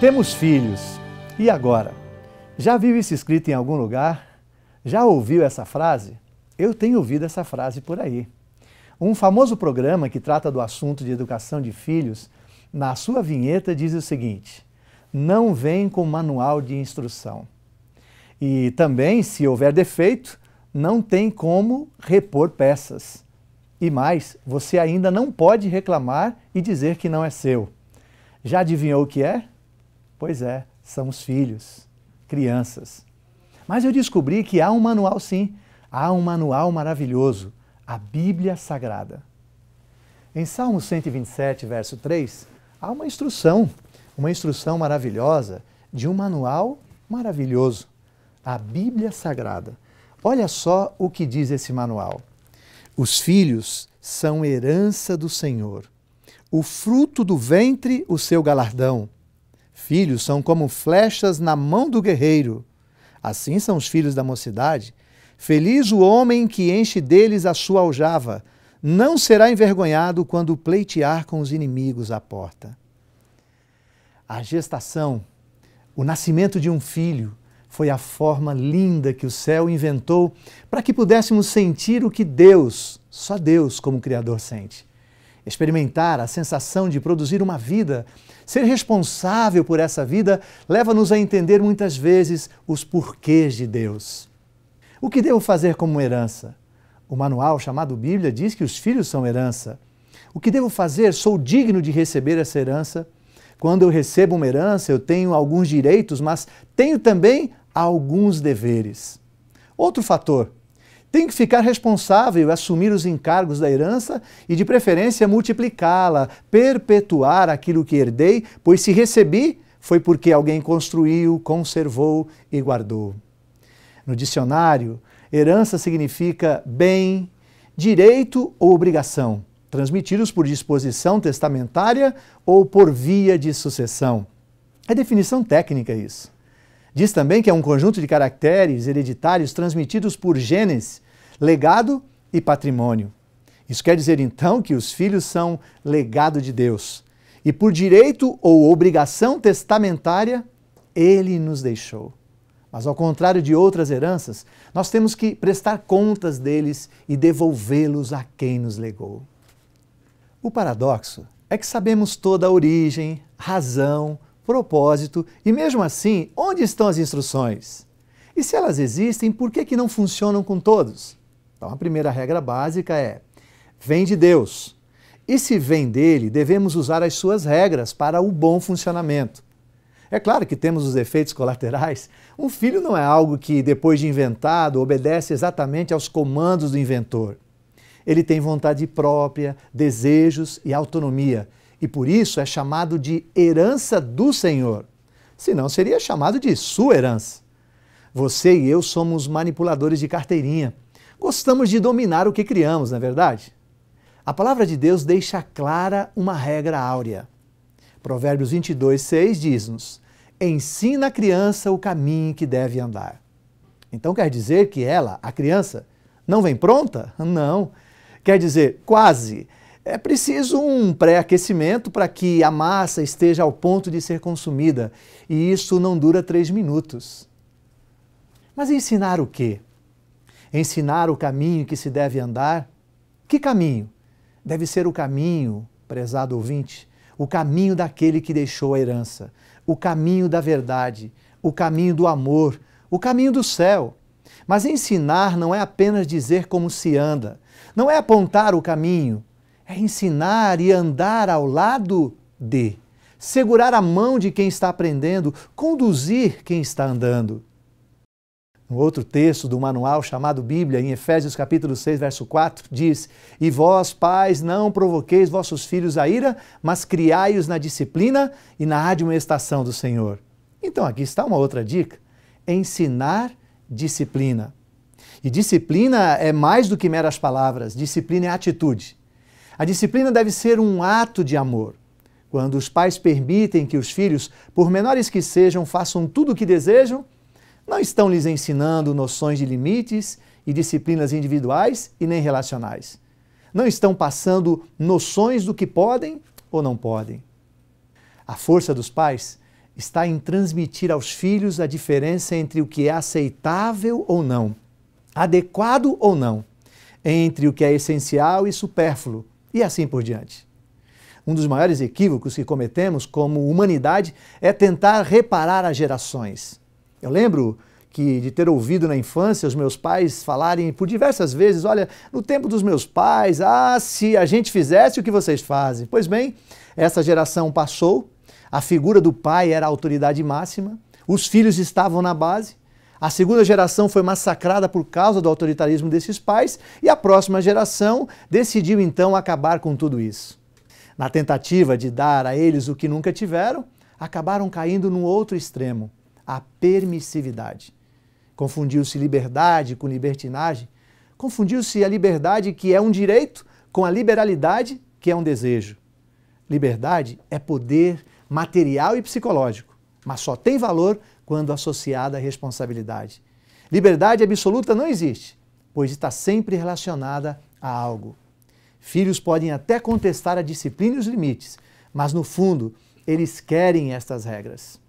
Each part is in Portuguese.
Temos filhos. E agora? Já viu isso escrito em algum lugar? Já ouviu essa frase? Eu tenho ouvido essa frase por aí. Um famoso programa que trata do assunto de educação de filhos, na sua vinheta diz o seguinte: não vem com manual de instrução. E também, se houver defeito, não tem como repor peças. E mais, você ainda não pode reclamar e dizer que não é seu. Já adivinhou o que é? Pois é, são os filhos, crianças. Mas eu descobri que há um manual sim, há um manual maravilhoso, a Bíblia Sagrada. Em Salmo 127, verso 3, há uma instrução maravilhosa de um manual maravilhoso, a Bíblia Sagrada. Olha só o que diz esse manual. Os filhos são herança do Senhor, o fruto do ventre, o seu galardão. Filhos são como flechas na mão do guerreiro. Assim são os filhos da mocidade. Feliz o homem que enche deles a sua aljava. Não será envergonhado quando pleitear com os inimigos à porta. A gestação, o nascimento de um filho, foi a forma linda que o céu inventou para que pudéssemos sentir o que Deus, só Deus como Criador sente. Experimentar a sensação de produzir uma vida, ser responsável por essa vida, leva-nos a entender muitas vezes os porquês de Deus. O que devo fazer como herança? O manual chamado Bíblia diz que os filhos são herança. O que devo fazer? Sou digno de receber essa herança? Quando eu recebo uma herança, eu tenho alguns direitos, mas tenho também alguns deveres. Outro fator, tenho que ficar responsável e assumir os encargos da herança e, de preferência, multiplicá-la, perpetuar aquilo que herdei, pois se recebi, foi porque alguém construiu, conservou e guardou. No dicionário, herança significa bem, direito ou obrigação, transmitidos por disposição testamentária ou por via de sucessão. É definição técnica isso. Diz também que é um conjunto de caracteres hereditários transmitidos por genes, legado e patrimônio. Isso quer dizer então que os filhos são legado de Deus. E por direito ou obrigação testamentária, Ele nos deixou. Mas ao contrário de outras heranças, nós temos que prestar contas deles e devolvê-los a quem nos legou. O paradoxo é que sabemos toda a origem, razão, propósito e mesmo assim, onde estão as instruções? E se elas existem, por que não funcionam com todos? Então a primeira regra básica é: vem de Deus. E se vem dele, devemos usar as suas regras para o bom funcionamento. É claro que temos os efeitos colaterais. Um filho não é algo que, depois de inventado, obedece exatamente aos comandos do inventor. Ele tem vontade própria, desejos e autonomia. E por isso é chamado de herança do Senhor. Senão seria chamado de sua herança. Você e eu somos manipuladores de carteirinha. Gostamos de dominar o que criamos, não é verdade? A palavra de Deus deixa clara uma regra áurea. Provérbios 22:6 diz-nos: ensina a criança o caminho que deve andar. Então quer dizer que ela, a criança, não vem pronta? Não. Quer dizer, quase. É preciso um pré-aquecimento para que a massa esteja ao ponto de ser consumida. E isso não dura 3 minutos. Mas ensinar o quê? Ensinar o caminho que se deve andar? Que caminho? Deve ser o caminho, prezado ouvinte, o caminho daquele que deixou a herança, o caminho da verdade, o caminho do amor, o caminho do céu. Mas ensinar não é apenas dizer como se anda, não é apontar o caminho, é ensinar e andar ao lado de, segurar a mão de quem está aprendendo, conduzir quem está andando. No outro texto do manual chamado Bíblia, em Efésios capítulo 6, verso 4, diz: e vós, pais, não provoqueis vossos filhos a ira, mas criai-os na disciplina e na admoestação do Senhor. Então aqui está uma outra dica: ensinar disciplina. E disciplina é mais do que meras palavras, disciplina é atitude. A disciplina deve ser um ato de amor. Quando os pais permitem que os filhos, por menores que sejam, façam tudo o que desejam, não estão lhes ensinando noções de limites e disciplinas individuais e nem relacionais. Não estão passando noções do que podem ou não podem. A força dos pais está em transmitir aos filhos a diferença entre o que é aceitável ou não, adequado ou não, entre o que é essencial e supérfluo, e assim por diante. Um dos maiores equívocos que cometemos como humanidade é tentar reparar as gerações. Eu lembro de ter ouvido na infância os meus pais falarem por diversas vezes, olha, no tempo dos meus pais, se a gente fizesse o que vocês fazem. Pois bem, essa geração passou, a figura do pai era a autoridade máxima, os filhos estavam na base, a segunda geração foi massacrada por causa do autoritarismo desses pais e a próxima geração decidiu então acabar com tudo isso. Na tentativa de dar a eles o que nunca tiveram, acabaram caindo num outro extremo, a permissividade. Confundiu-se liberdade com libertinagem, confundiu-se a liberdade, que é um direito, com a liberalidade, que é um desejo. Liberdade é poder material e psicológico, mas só tem valor quando associada à responsabilidade. Liberdade absoluta não existe, pois está sempre relacionada a algo. Filhos podem até contestar a disciplina e os limites, mas no fundo, eles querem estas regras.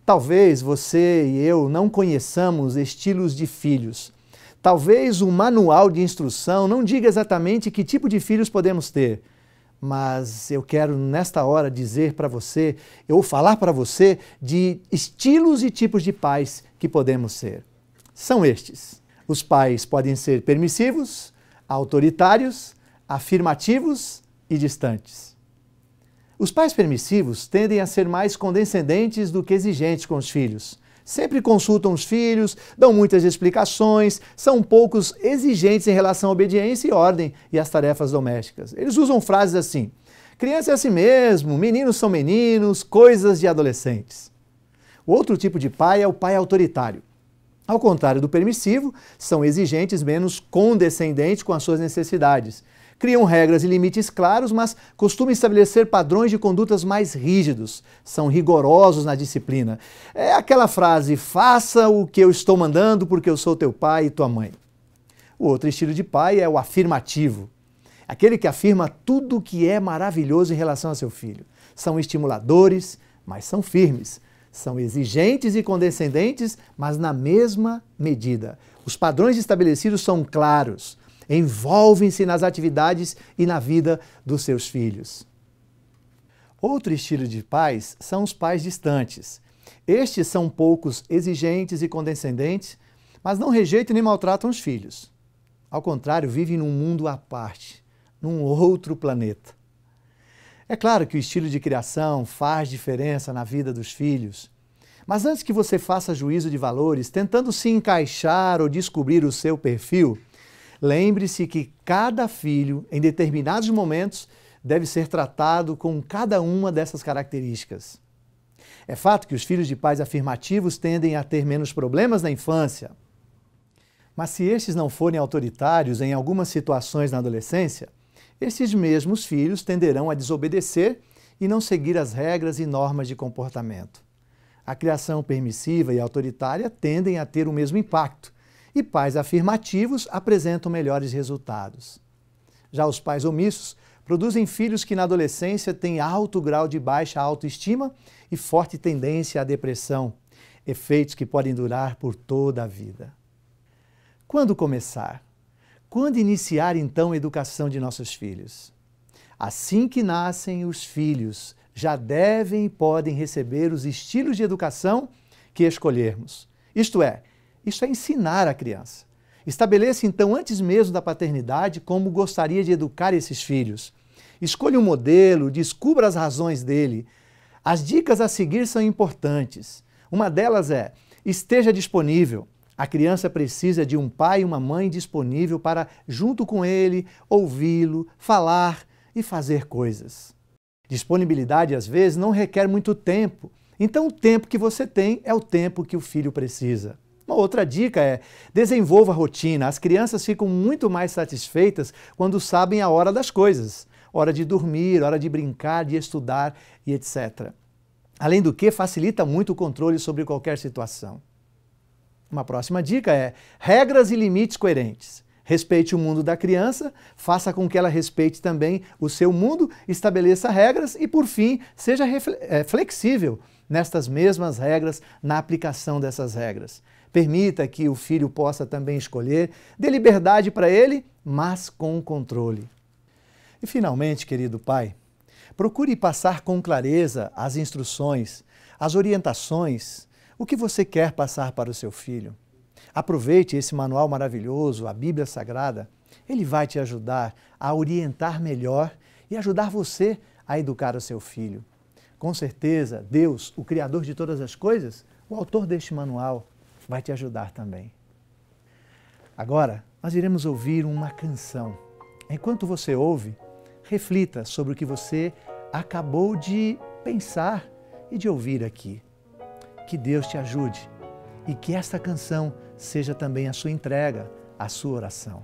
Talvez você e eu não conheçamos estilos de filhos. Talvez o manual de instrução não diga exatamente que tipo de filhos podemos ter. Mas eu quero nesta hora dizer para você, ou falar para você de estilos e tipos de pais que podemos ser. São estes. Os pais podem ser permissivos, autoritários, afirmativos e distantes. Os pais permissivos tendem a ser mais condescendentes do que exigentes com os filhos. Sempre consultam os filhos, dão muitas explicações, são poucos exigentes em relação à obediência e ordem e às tarefas domésticas. Eles usam frases assim: criança é assim mesmo, meninos são meninos, coisas de adolescentes. O outro tipo de pai é o pai autoritário. Ao contrário do permissivo, são exigentes, menos condescendentes com as suas necessidades. Criam regras e limites claros, mas costumam estabelecer padrões de condutas mais rígidos. São rigorosos na disciplina. É aquela frase, faça o que eu estou mandando porque eu sou teu pai e tua mãe. O outro estilo de pai é o afirmativo. Aquele que afirma tudo o que é maravilhoso em relação a seu filho. São estimuladores, mas são firmes. São exigentes e condescendentes, mas na mesma medida. Os padrões estabelecidos são claros. Envolvem-se nas atividades e na vida dos seus filhos. Outro estilo de pais são os pais distantes. Estes são poucos exigentes e condescendentes, mas não rejeitam nem maltratam os filhos. Ao contrário, vivem num mundo à parte, num outro planeta. É claro que o estilo de criação faz diferença na vida dos filhos, mas antes que você faça juízo de valores, tentando se encaixar ou descobrir o seu perfil, lembre-se que cada filho, em determinados momentos, deve ser tratado com cada uma dessas características. É fato que os filhos de pais afirmativos tendem a ter menos problemas na infância. Mas se estes não forem autoritários em algumas situações na adolescência, esses mesmos filhos tenderão a desobedecer e não seguir as regras e normas de comportamento. A criação permissiva e autoritária tendem a ter o mesmo impacto, e pais afirmativos apresentam melhores resultados. Já os pais omissos produzem filhos que na adolescência têm alto grau de baixa autoestima e forte tendência à depressão, efeitos que podem durar por toda a vida. Quando começar? Quando iniciar então a educação de nossos filhos? Assim que nascem os filhos, já devem e podem receber os estilos de educação que escolhermos. Isto é ensinar a criança. Estabeleça então antes mesmo da paternidade como gostaria de educar esses filhos. Escolha um modelo, descubra as razões dele. As dicas a seguir são importantes. Uma delas é: esteja disponível. A criança precisa de um pai e uma mãe disponível para, junto com ele, ouvi-lo, falar e fazer coisas. Disponibilidade, às vezes, não requer muito tempo. Então, o tempo que você tem é o tempo que o filho precisa. Uma outra dica é: desenvolva a rotina. As crianças ficam muito mais satisfeitas quando sabem a hora das coisas. Hora de dormir, hora de brincar, de estudar e etc. Além do que, facilita muito o controle sobre qualquer situação. Uma próxima dica é regras e limites coerentes. Respeite o mundo da criança, faça com que ela respeite também o seu mundo, estabeleça regras e, por fim, seja flexível nestas mesmas regras, na aplicação dessas regras. Permita que o filho possa também escolher, dê liberdade para ele, mas com controle. E, finalmente, querido pai, procure passar com clareza as instruções, as orientações, o que você quer passar para o seu filho. Aproveite esse manual maravilhoso, a Bíblia Sagrada. Ele vai te ajudar a orientar melhor e ajudar você a educar o seu filho. Com certeza, Deus, o Criador de todas as coisas, o autor deste manual, vai te ajudar também. Agora, nós iremos ouvir uma canção. Enquanto você ouve, reflita sobre o que você acabou de pensar e de ouvir aqui. Que Deus te ajude e que esta canção seja também a sua entrega, a sua oração.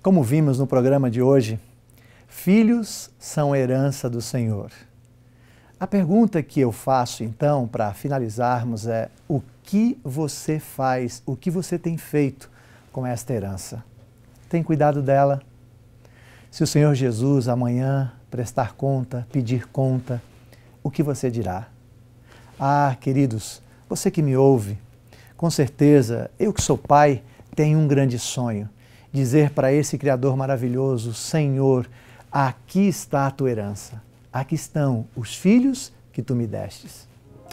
Como vimos no programa de hoje, filhos são herança do Senhor. A pergunta que eu faço, então, para finalizarmos é: o que você faz, o que você tem feito com esta herança? Tem cuidado dela? Se o Senhor Jesus amanhã prestar conta, pedir conta, o que você dirá? Ah, queridos, você que me ouve, com certeza, eu que sou pai, tenho um grande sonho. Dizer para esse Criador maravilhoso: Senhor, aqui está a tua herança. Aqui estão os filhos que tu me destes.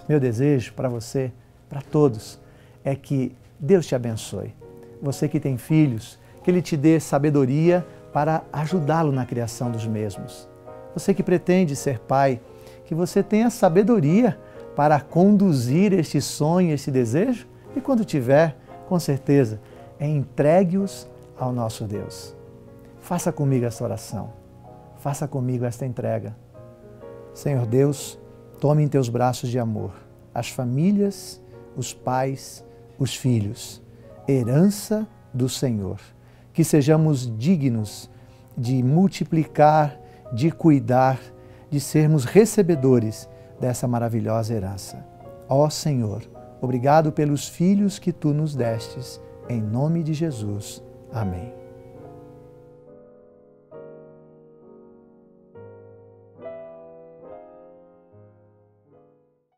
Meu desejo para você, para todos, é que Deus te abençoe. Você que tem filhos, que Ele te dê sabedoria para ajudá-lo na criação dos mesmos. Você que pretende ser pai, que você tenha sabedoria para conduzir este sonho, este desejo, e quando tiver, com certeza, entregue-os ao nosso Deus. Faça comigo esta oração. Faça comigo esta entrega. Senhor Deus, tome em teus braços de amor as famílias, os pais, os filhos, herança do Senhor. Que sejamos dignos de multiplicar, de cuidar, de sermos recebedores dessa maravilhosa herança. Ó Senhor, obrigado pelos filhos que Tu nos destes. Em nome de Jesus. Amém.